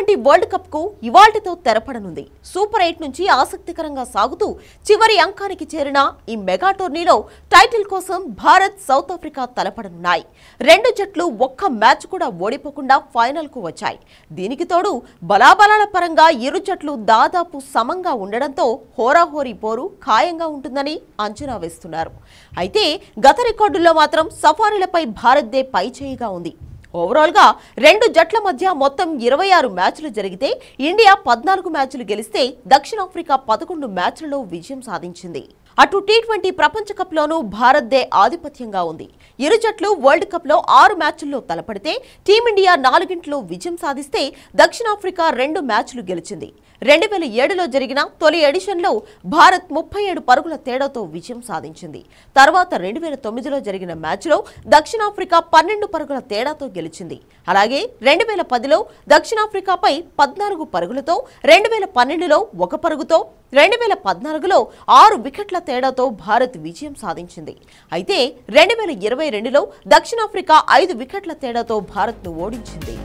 T20 world cup కు ఇవాల్టితో తెరపడనుంది. Super 8 నుంచి ఆసక్తికరంగా సాగుతూ చివరి అంకానికి చేరిన ఈ మెగా టోర్నీలో టైటిల్ కోసం భారత్, సౌత్ ఆఫ్రికా తలపడనున్నాయి. రెండు జట్లు ఒక్క మ్యాచ్ కూడా ఓడిపోకుండా ఫైనల్ కు వచ్చాయి. దీనికి తోడు బలాబలాల పరంగా ఇరు జట్లు దాదాపు సమంగా ఉండడంతో హోరాహోరీ పోరు ఖాయంగా ఉంటుందని అంచనా వేస్తున్నారు. అయితే గత రికార్డుల్లో మాత్రం సఫారీలపై భారత్దే పైచేయిగా ఉంది. ఓవరాల్ గా రెండు జట్ల మధ్య మొత్తం 26 మ్యాచ్లు జరిగితే ఇండియా 14 మ్యాచ్లు గెలిస్తే దక్షిణాఫ్రికా 11 మ్యాచ్లలో విజయం సాధించింది. అటు T20 ప్రపంచ కప్ లోనూ భారత్దే ఆధిపత్యంగా ఉంది. ఇరు జట్లు వరల్డ్ కప్ లో 6 మ్యాచ్ల్లో తలపడితే టీమిండియా 4గింట్లో విజయం సాధిస్తే దక్షిణాఫ్రికా 2 మ్యాచ్లు గెలిచింది. 2007లో జరిగిన తొలి ఎడిషన్లో భారత్ 37 పరుగుల తేడాతో విజయం సాధించింది. తర్వాత 2009లో జరిగిన మ్యాచ్లో దక్షిణాఫ్రికా 12 పరుగుల తేడాతో గెలిచింది. అలాగే 2010లో దక్షిణాఫ్రికాపై 14 పరుగులతో, 2012లో 1 పరుగుతో, 2014లో 6 వికెట్ల తేడాతో భారత్ విజయం సాధించింది. అయితే 2022లో దక్షిణాఫ్రికా 5 వికెట్ల తేడాతో భారత్ను ఓడించింది.